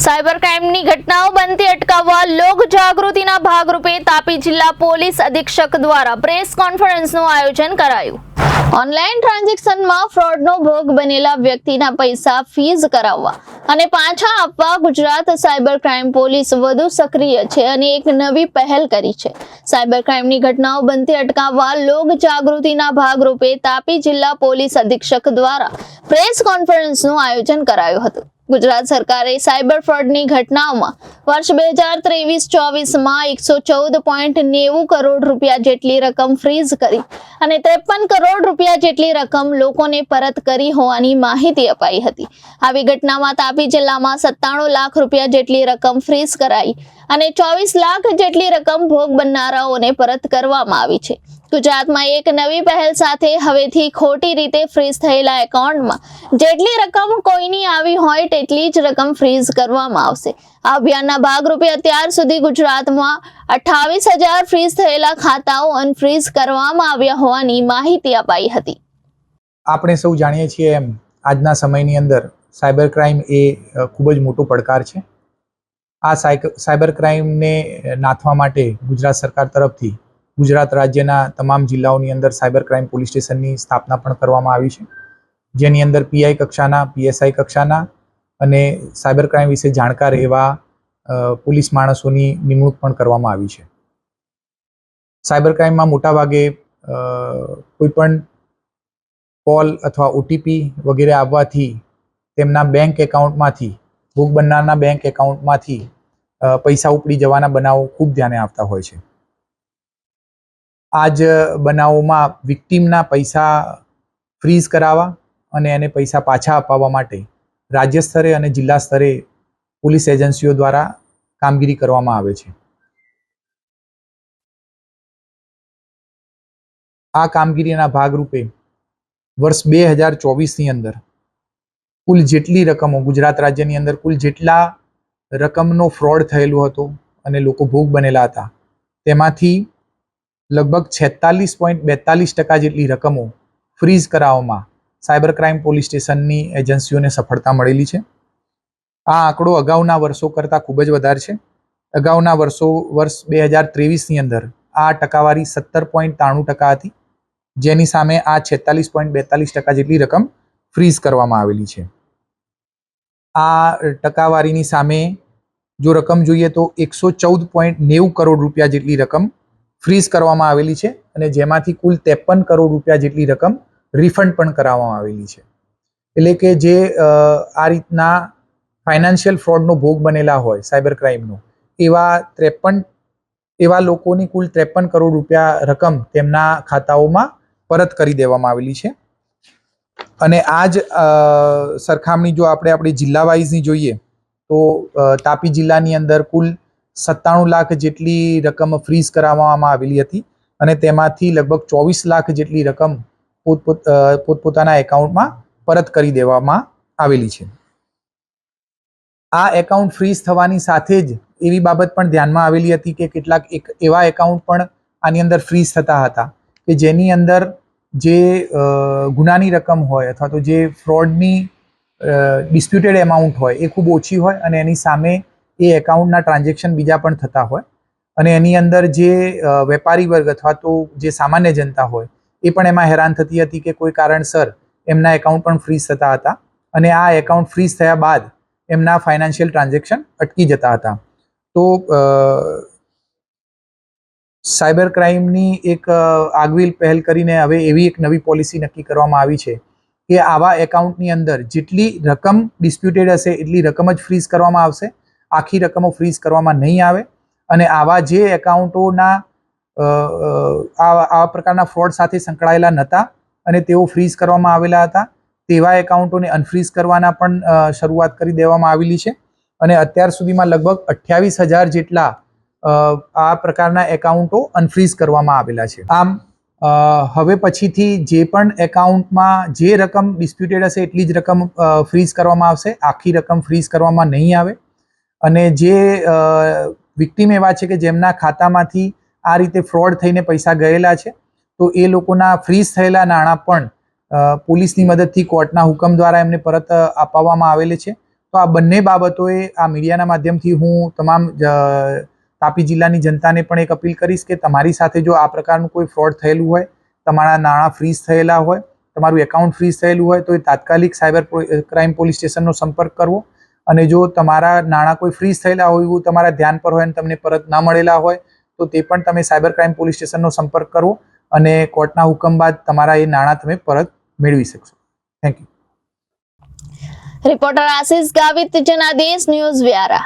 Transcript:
Cyber ક્રાઇમની ઘટનાઓ બનતી અટકાવવા લોક જાગૃતિના ભાગરૂપે તાપી જિલ્લા પોલીસ અધિક્ષક દ્વારા પ્રેસ કોન્ફરન્સનું આયોજન કરાયું। ઓનલાઈન ટ્રાન્ઝેક્શનમાં ફ્રોડનો ભોગ બનેલા વ્યક્તિના પૈસા ફ્રીઝ કરાવવા અને પાછા આપવા ગુજરાત સાયબર ક્રાઇમ પોલીસ વધુ સક્રિય છે અને એક નવી પહેલ કરી છે। સાયબર ક્રાઇમની ઘટનાઓ બનતી અટકાવવા લોક જાગૃતિના ભાગરૂપે તાપી જિલ્લા પોલીસ અધિક્ષક દ્વારા પ્રેસ કોન્ફરન્સનું આયોજન કરાયું હતું। ગુજરાત સરકારે સાયબર ફ્રોડની ઘટનાઓમાં વર્ષ 2023-24માં 114.90 કરોડ રૂપિયા જેટલી રકમ ફ્રીઝ કરી અને 53 કરોડ રૂપિયા જેટલી રકમ લોકોને પરત કરી હોવાની માહિતી અપાઈ હતી। આવી ઘટનામાં તાપી જિલ્લામાં 97 લાખ રૂપિયા જેટલી રકમ ફ્રીઝ કરાઈ અને 24 લાખ જેટલી રકમ ભોગ બનનારાઓને પરત કરવામાં આવી છે। ગુજરાતમાં એક નવી પહેલ સાથે હવેથી ખોટી રીતે ફ્રીઝ થયેલા એકાઉન્ટમાં જેટલી રકમ કોઈની આવી હોય તેટલી જ રકમ ફ્રીઝ કરવામાં આવશે। આ અભિયાનના ભાગરૂપે અત્યાર સુધી ગુજરાતમાં 28,000 ફ્રીઝ થયેલા ખાતાઓ અનફ્રીઝ કરવામાં આવ્યા હોવાની માહિતી અપાઈ હતી। આપણે સૌ જાણીએ છીએ એમ આજના સમયની અંદર સાયબર ક્રાઇમ એ ખૂબ જ મોટો પડકાર છે। આ સાયબર ક્રાઇમને નાથવા માટે ગુજરાત સરકાર તરફથી ગુજરાત રાજ્યના તમામ જિલ્લાઓની અંદર સાયબર ક્રાઇમ પોલીસ સ્ટેશનની સ્થાપના પણ કરવામાં આવી છે, જેની અંદર પીઆઈ કક્ષાના, પીએસઆઈ કક્ષાના અને સાયબર ક્રાઇમ વિશે જાણકાર એવા પોલીસ માણસોની નિમણૂક પણ કરવામાં આવી છે। સાયબર ક્રાઇમમાં મોટાભાગે કોઈ પણ કોલ અથવા ઓટીપી વગેરે આવવાથી તેમના બેંક એકાઉન્ટમાંથી, ભોગ બનનારના બેંક એકાઉન્ટમાંથી પૈસા ઉપડી જવાના બનાવો ખૂબ ધ્યાને આવતા હોય છે। આ જ બનાવોમાં વિક્ટીમના પૈસા ફ્રીઝ કરાવવા અને એને પૈસા પાછા અપાવવા માટે રાજ્ય સ્તરે અને જિલ્લા સ્તરે પોલીસ એજન્સીઓ દ્વારા કામગીરી કરવામાં આવે છે। આ કામગીરીના ભાગરૂપે વર્ષ 2024ની અંદર કુલ જેટલી રકમો ગુજરાત રાજ્યની અંદર કુલ જેટલા રકમનો ફ્રોડ થયેલો હતો અને લોકો ભોગ બનેલા હતા તેમાંથી લગભગ 46.42% જેટલી રકમો ફ્રીઝ કરાવવામાં સાયબર ક્રાઇમ પોલીસ સ્ટેશનની એજન્સીઓને સફળતા મળેલી છે। આ આંકડો અગાઉના વર્ષો કરતાં ખૂબ જ વધારે છે। અગાઉના વર્ષ 2023ની અંદર આ ટકાવારી 17.93% હતી, જેની સામે આ 46.42% જેટલી રકમ ફ્રીઝ કરવામાં આવેલી છે। આ ટકાવારીની સામે જો રકમ જોઈએ તો 114.90 કરોડ રૂપિયા જેટલી રકમ ફ્રીઝ કરવામાં આવેલી છે અને જેમાંથી કુલ 53 કરોડ રૂપિયા જેટલી રકમ રિફંડ પણ કરાવવામાં આવેલી છે। એટલે કે જે આ રીતના ફાઇનાન્શિયલ ફ્રોડનો ભોગ બનેલા હોય સાયબર ક્રાઇમનો એવા લોકોની કુલ 53 કરોડ રૂપિયા રકમ તેમના ખાતાઓમાં પરત કરી દેવામાં આવેલી છે। અને આ જ સરખામણી જો આપણે જિલ્લા વાઇઝની જોઈએ તો તાપી જિલ્લાની અંદર કુલ 97 લાખ જેટલી રકમ ફ્રીઝ કરાવવામાં આવેલી હતી અને તેમાંથી લગભગ 24 લાખ જેટલી રકમ પોતપોતાના એકાઉન્ટમાં પરત કરી દેવામાં આવેલી છે। આ એકાઉન્ટ ફ્રીઝ થવાની સાથે જ એવી બાબત પણ ધ્યાનમાં આવેલી હતી કે કેટલાક એવા એકાઉન્ટ પણ આની અંદર ફ્રીઝ થતા હતા કે જેની અંદર જે ગુનાની રકમ હોય અથવા તો જે ફ્રોડની ડિસ્પ્યુટેડ એમાઉન્ટ હોય એ ખૂબ ઓછી હોય અને એની સામે એ એકાઉન્ટના ટ્રાન્ઝેક્શન બીજા પણ થતા હોય અને એની અંદર જે વેપારી વર્ગ અથવા તો જે સામાન્ય જનતા હોય એ પણ એમાં હેરાન થતી હતી કે કોઈ કારણસર એમના એકાઉન્ટ પણ ફ્રીઝ થતા હતા અને આ એકાઉન્ટ ફ્રીઝ થયા બાદ એમના ફાઇનાન્શિયલ ટ્રાન્ઝેક્શન અટકી જતા હતા। તો સાયબર ક્રાઇમની એક આગવી પહેલ કરીને હવે એવી એક નવી પોલિસી નક્કી કરવામાં આવી છે કે આવા એકાઉન્ટની અંદર જેટલી રકમ ડિસ્પ્યુટેડ હશે એટલી રકમ જ ફ્રીઝ કરવામાં આવશે, આખી રકમો ફ્રીઝ કરવામાં નહીં આવે અને આવા જે એકાઉન્ટોના આવા પ્રકારના ફ્રોડ સાથે સંકળાયેલા નહોતા અને તેઓ ફ્રીઝ કરવામાં આવેલા હતા તેવા એકાઉન્ટોને અનફ્રીઝ કરવાના પણ શરૂઆત કરી દેવામાં આવેલી છે અને અત્યાર સુધીમાં લગભગ 28,000 જેટલા આ પ્રકારના એકાઉન્ટો અનફ્રીઝ કરવામાં આવેલા છે। આમ હવે પછીથી જે પણ એકાઉન્ટમાં જે રકમ ડિસ્પ્યુટેડ હશે એટલી જ રકમ ફ્રીઝ કરવામાં આવશે, આખી રકમ ફ્રીઝ કરવામાં નહીં આવે અને જે વિક્ટીમ એવા છે કે જેમના ખાતામાંથી આ રીતે ફ્રોડ થઈને પૈસા ગયેલા છે તો એ લોકોના ફ્રીઝ થયેલા નાણાં પણ પોલીસની મદદથી કોર્ટના હુકમ દ્વારા એમને પરત અપાવવામાં આવેલે છે। તો આ બંને બાબતોએ આ મીડિયાના માધ્યમથી હું તમામ તાપી જિલ્લાની જનતાને પણ એક અપીલ કરીશ કે તમારી સાથે જો આ પ્રકારનું કોઈ ફ્રોડ થયેલું હોય, તમારા નાણાં ફ્રીઝ થયેલા હોય, તમારું એકાઉન્ટ ફ્રીઝ થયેલું હોય તો એ તાત્કાલિક સાયબર ક્રાઇમ પોલીસ સ્ટેશનનો સંપર્ક કરવો. અને જો તમારા નાણાં કોઈ ફ્રીઝ થયેલા હોય એવું તમારા ધ્યાન પર હોય અને તમને પરત ન મળેલા હોય તો તે પણ તમે સાયબર ક્રાઇમ પોલીસ સ્ટેશનનો સંપર્ક કરવો અને કોર્ટના હુકમ બાદ તમારા એ નાણાં તમે પરત મેળવી શકશો. Thank you. Reporter Ashish Gavit, Janadesh news Vyara.